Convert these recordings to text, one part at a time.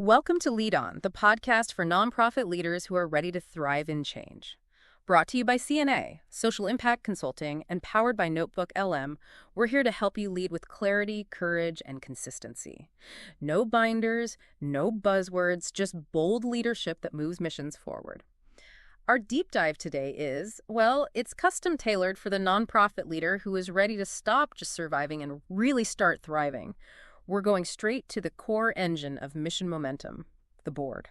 Welcome to LeadOn, the podcast for nonprofit leaders who are ready to thrive in change. Brought to you by CNA, Social Impact Consulting, and powered by Notebook LM, we're here to help you lead with clarity, courage, and consistency. No binders, no buzzwords, just bold leadership that moves missions forward. Our deep dive today is, well, it's custom tailored for the nonprofit leader who is ready to stop just surviving and really start thriving. We're going straight to the core engine of mission momentum, the board.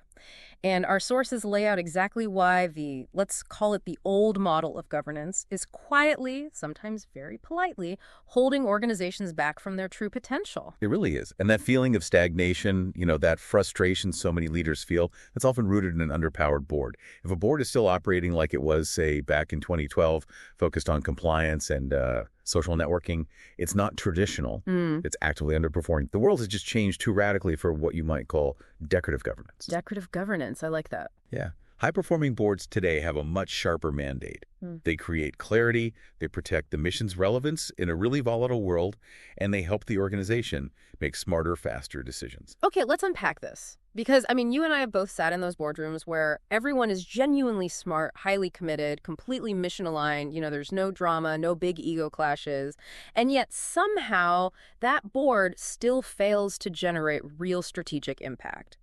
And our sources lay out exactly why let's call it the old model of governance, is quietly, sometimes very politely, holding organizations back from their true potential. It really is. And that feeling of stagnation, that frustration so many leaders feel, that's often rooted in an underpowered board. If a board is still operating like it was, say, back in 2012, focused on compliance and social networking, it's not traditional. It's actively underperforming. The world has just changed too radically for what you might call decorative governance. Decorative governance. I like that. Yeah. High-performing boards today have a much sharper mandate. They create clarity, they protect the mission's relevance in a really volatile world, and they help the organization make smarter, faster decisions. Okay, let's unpack this. Because, you and I have both sat in those boardrooms where everyone is genuinely smart, highly committed, completely mission-aligned. There's no drama, no big ego clashes. And yet somehow that board still fails to generate real strategic impact.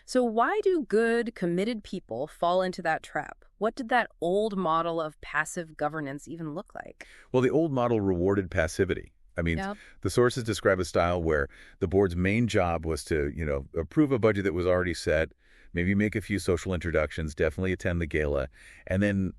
So why do good, committed people fall into that trap? What did that old model of passive governance even look like? Well, the old model rewarded passivity. The sources describe a style where the board's main job was to, approve a budget that was already set, maybe make a few social introductions, definitely attend the gala, and then,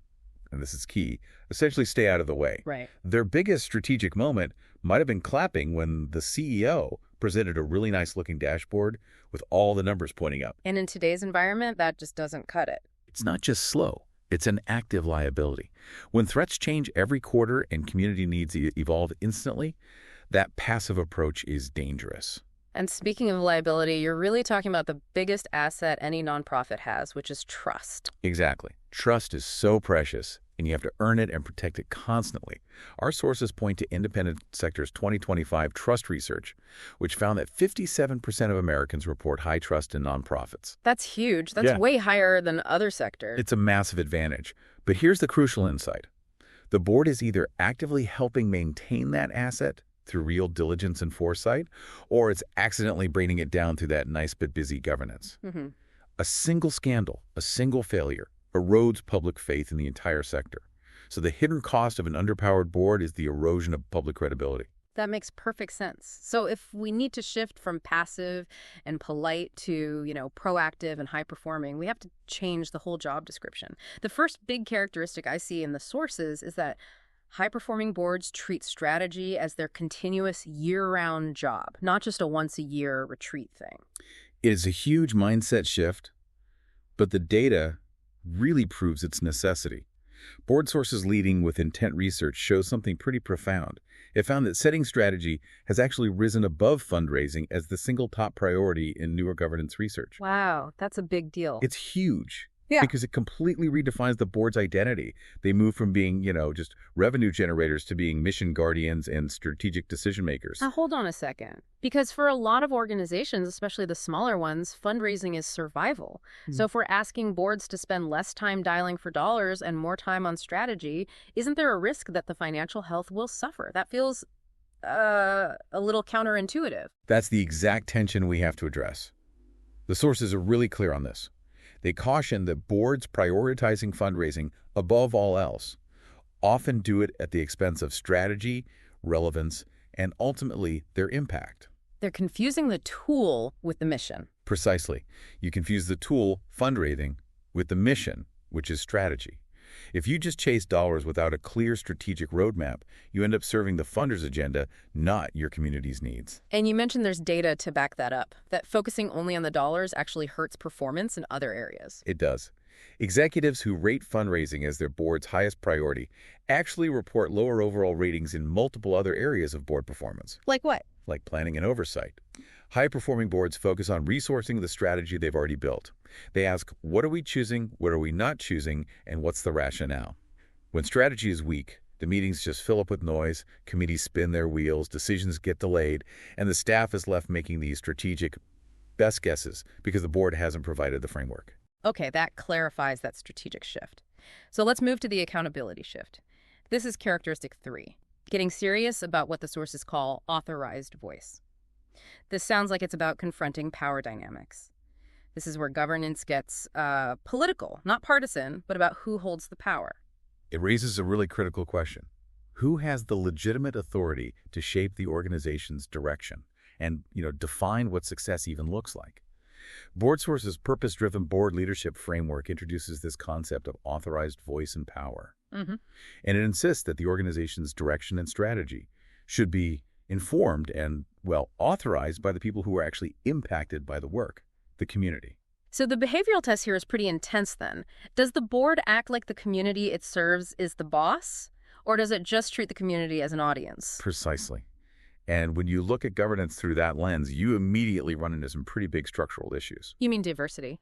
and this is key, essentially stay out of the way. Right. Their biggest strategic moment might have been clapping when the CEO presented a really nice-looking dashboard with all the numbers pointing up. And in today's environment, that just doesn't cut it. It's not just slow. It's an active liability. When threats change every quarter and community needs evolve instantly, that passive approach is dangerous. And speaking of liability, you're really talking about the biggest asset any nonprofit has, which is trust. Exactly. Trust is so precious, and you have to earn it and protect it constantly. Our sources point to Independent Sector's 2025 trust research, which found that 57% of Americans report high trust in nonprofits. That's huge. That's way higher than other sectors. It's a massive advantage. But here's the crucial insight. The board is either actively helping maintain that asset through real diligence and foresight, or it's accidentally bringing it down through that nice but busy governance. A single scandal, a single failure, erodes public faith in the entire sector. So the hidden cost of an underpowered board is the erosion of public credibility. That makes perfect sense. So if we need to shift from passive and polite to, proactive and high-performing, we have to change the whole job description. The first big characteristic I see in the sources is that high-performing boards treat strategy as their continuous year-round job, not just a once-a-year retreat thing. It is a huge mindset shift, but the data really proves its necessity. Board sources leading with intent research shows something pretty profound. It found that setting strategy has actually risen above fundraising as the single top priority in newer governance research. Wow, that's a big deal. It's huge. Yeah. Because it completely redefines the board's identity. They move from being, just revenue generators to being mission guardians and strategic decision makers. Now, hold on a second. Because for a lot of organizations, especially the smaller ones, fundraising is survival. So if we're asking boards to spend less time dialing for dollars and more time on strategy, isn't there a risk that the financial health will suffer? That feels a little counterintuitive. That's the exact tension we have to address. The sources are really clear on this. They caution that boards prioritizing fundraising above all else often do it at the expense of strategy, relevance, and ultimately their impact. They're confusing the tool with the mission. Precisely. You confuse the tool, fundraising, with the mission, which is strategy. If you just chase dollars without a clear strategic roadmap, you end up serving the funder's agenda, not your community's needs. And you mentioned there's data to back that up, that focusing only on the dollars actually hurts performance in other areas. It does. Executives who rate fundraising as their board's highest priority actually report lower overall ratings in multiple other areas of board performance. Like what? Like planning and oversight. High-performing boards focus on resourcing the strategy they've already built. They ask, what are we choosing, what are we not choosing, and what's the rationale? When strategy is weak, the meetings just fill up with noise, committees spin their wheels, decisions get delayed, and the staff is left making these strategic Best guesses, because the board hasn't provided the framework. Okay, that clarifies that strategic shift. So let's move to the accountability shift. This is characteristic 3, getting serious about what the sources call authorized voice. This sounds like it's about confronting power dynamics. This is where governance gets political, not partisan, but about who holds the power. It raises a really critical question. Who has the legitimate authority to shape the organization's direction and, define what success even looks like? BoardSource's purpose-driven board leadership framework introduces this concept of authorized voice and power. Mm-hmm. And it insists that the organization's direction and strategy should be informed and, authorized by the people who are actually impacted by the work, the community. So the behavioral test here is pretty intense then. Does the board act like the community it serves is the boss, or does it just treat the community as an audience? Precisely. And when you look at governance through that lens, you immediately run into some pretty big structural issues. You mean diversity,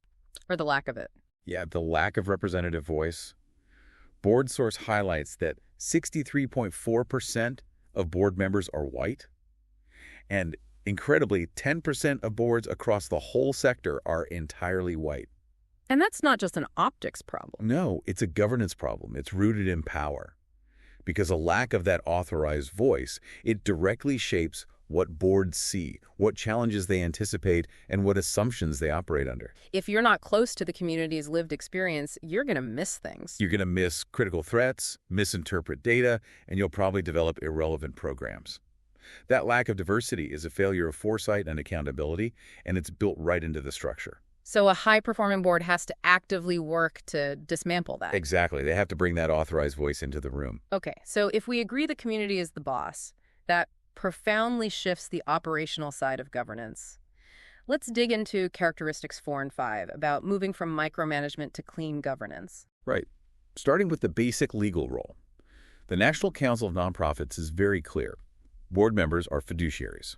or the lack of it? Yeah, the lack of representative voice. BoardSource highlights that 63.4% of board members are white, and incredibly, 10% of boards across the whole sector are entirely white. And that's not just an optics problem. No, it's a governance problem. It's rooted in power. Because a lack of that authorized voice, it directly shapes what boards see, what challenges they anticipate, and what assumptions they operate under. If you're not close to the community's lived experience, you're going to miss things. You're going to miss critical threats, misinterpret data, and you'll probably develop irrelevant programs. That lack of diversity is a failure of foresight and accountability, and it's built right into the structure. So a high-performing board has to actively work to dismantle that. Exactly. They have to bring that authorized voice into the room. Okay, so if we agree the community is the boss, that profoundly shifts the operational side of governance. Let's dig into characteristics 4 and 5 about moving from micromanagement to clean governance. Right. Starting with the basic legal role. The National Council of Nonprofits is very clear. Board members are fiduciaries.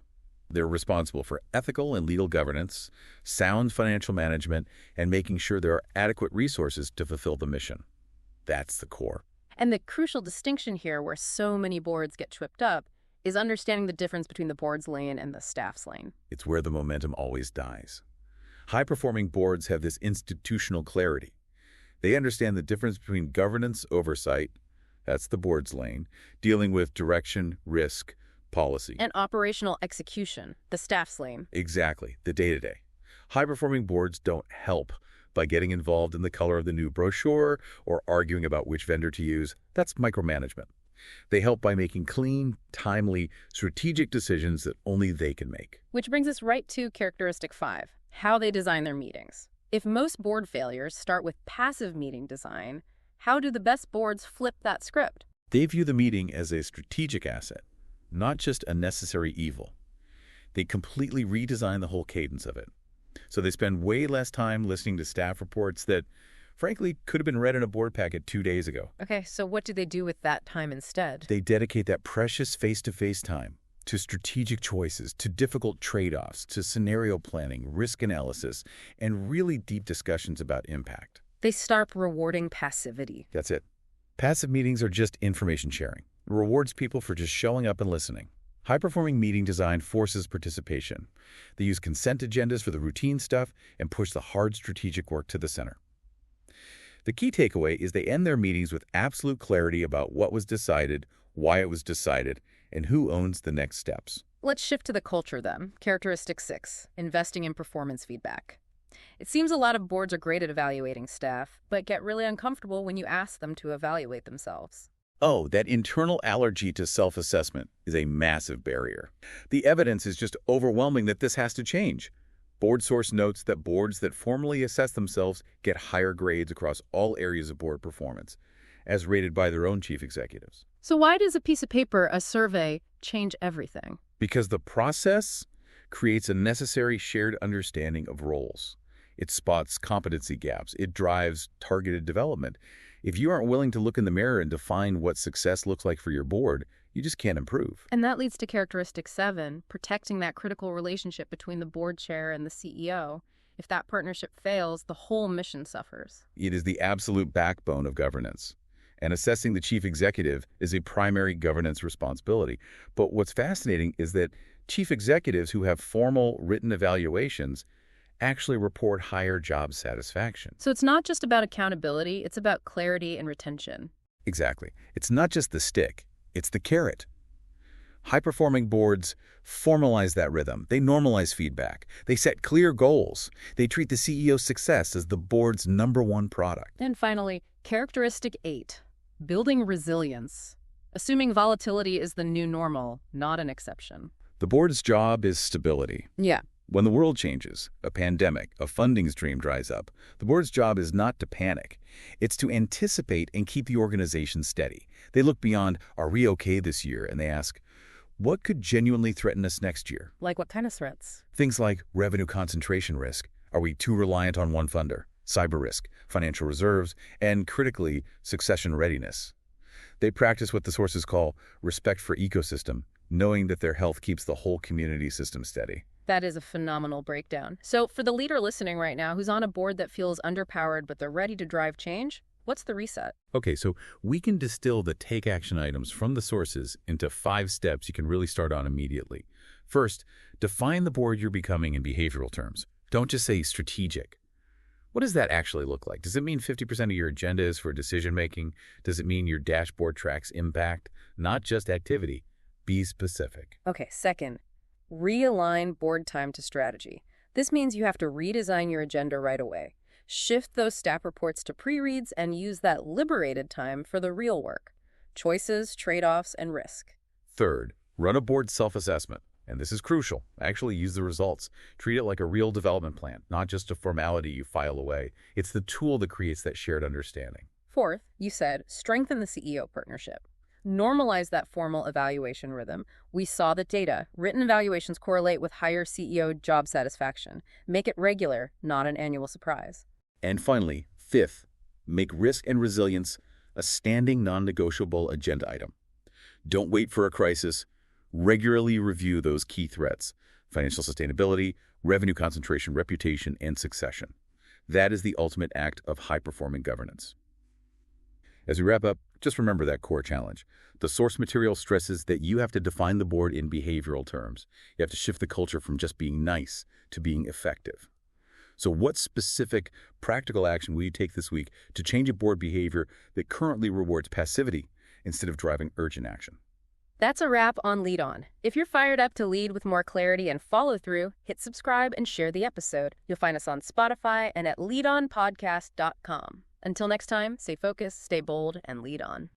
They're responsible for ethical and legal governance, sound financial management, and making sure there are adequate resources to fulfill the mission. That's the core. And the crucial distinction here, where so many boards get tripped up, is understanding the difference between the board's lane and the staff's lane. It's where the momentum always dies. High-performing boards have this institutional clarity. They understand the difference between governance oversight, that's the board's lane, dealing with direction, risk, policy. And operational execution, the staff's lane. Exactly, the day-to-day. High-performing boards don't help by getting involved in the color of the new brochure or arguing about which vendor to use. That's micromanagement. They help by making clean, timely, strategic decisions that only they can make. Which brings us right to characteristic 5, how they design their meetings. If most board failures start with passive meeting design, how do the best boards flip that script? They view the meeting as a strategic asset, not just a necessary evil. They completely redesign the whole cadence of it. So they spend way less time listening to staff reports that, frankly, could have been read in a board packet 2 days ago. Okay, so what do they do with that time instead? They dedicate that precious face-to-face time to strategic choices, to difficult trade-offs, to scenario planning, risk analysis, and really deep discussions about impact. They start rewarding passivity. That's it. Passive meetings are just information sharing. It rewards people for just showing up and listening. High-performing meeting design forces participation. They use consent agendas for the routine stuff and push the hard strategic work to the center. The key takeaway is they end their meetings with absolute clarity about what was decided, why it was decided, and who owns the next steps. Let's shift to the culture then. Characteristic 6, investing in performance feedback. It seems a lot of boards are great at evaluating staff, but get really uncomfortable when you ask them to evaluate themselves. Oh, that internal allergy to self-assessment is a massive barrier. The evidence is just overwhelming that this has to change. BoardSource notes that boards that formally assess themselves get higher grades across all areas of board performance, as rated by their own chief executives. So why does a piece of paper, a survey, change everything? Because the process creates a necessary shared understanding of roles. It spots competency gaps. It drives targeted development. If you aren't willing to look in the mirror and define what success looks like for your board, you just can't improve. And that leads to characteristic 7, protecting that critical relationship between the board chair and the CEO. If that partnership fails, the whole mission suffers. It is the absolute backbone of governance. And assessing the chief executive is a primary governance responsibility. But what's fascinating is that chief executives who have formal written evaluations actually report higher job satisfaction. So it's not just about accountability, it's about clarity and retention. Exactly. It's not just the stick, it's the carrot. High-performing boards formalize that rhythm. They normalize feedback. They set clear goals. They treat the CEO's success as the board's #1 product. And finally, characteristic 8, building resilience. Assuming volatility is the new normal, not an exception. The board's job is stability. Yeah. When the world changes, a pandemic, a funding stream dries up, the board's job is not to panic. It's to anticipate and keep the organization steady. They look beyond, are we okay this year? And they ask, what could genuinely threaten us next year? Like what kind of threats? Things like revenue concentration risk. Are we too reliant on one funder? Cyber risk, financial reserves, and critically, succession readiness. They practice what the sources call respect for ecosystem, knowing that their health keeps the whole community system steady. That is a phenomenal breakdown. So for the leader listening right now who's on a board that feels underpowered but they're ready to drive change, what's the reset? Okay, so we can distill the take action items from the sources into 5 steps you can really start on immediately. First, define the board you're becoming in behavioral terms. Don't just say strategic. What does that actually look like? Does it mean 50% of your agenda is for decision-making? Does it mean your dashboard tracks impact, not just activity? Be specific. Okay, second, realign board time to strategy. This means you have to redesign your agenda right away. Shift those staff reports to pre-reads and use that liberated time for the real work. Choices, trade-offs, and risk. Third, run a board self-assessment. And this is crucial. Actually use the results. Treat it like a real development plan, not just a formality you file away. It's the tool that creates that shared understanding. Fourth, you said, strengthen the CEO partnership. Normalize that formal evaluation rhythm. We saw that data, written evaluations correlate with higher CEO job satisfaction. Make it regular, not an annual surprise. And finally, fifth, make risk and resilience a standing non-negotiable agenda item. Don't wait for a crisis. Regularly review those key threats: financial sustainability, revenue concentration, reputation, and succession. That is the ultimate act of high-performing governance. As we wrap up, just remember that core challenge. The source material stresses that you have to define the board in behavioral terms. You have to shift the culture from just being nice to being effective. So what specific practical action will you take this week to change a board behavior that currently rewards passivity instead of driving urgent action? That's a wrap on LeadOn. If you're fired up to lead with more clarity and follow through, hit subscribe and share the episode. You'll find us on Spotify and at leadonpodcast.com. Until next time, stay focused, stay bold, and lead on.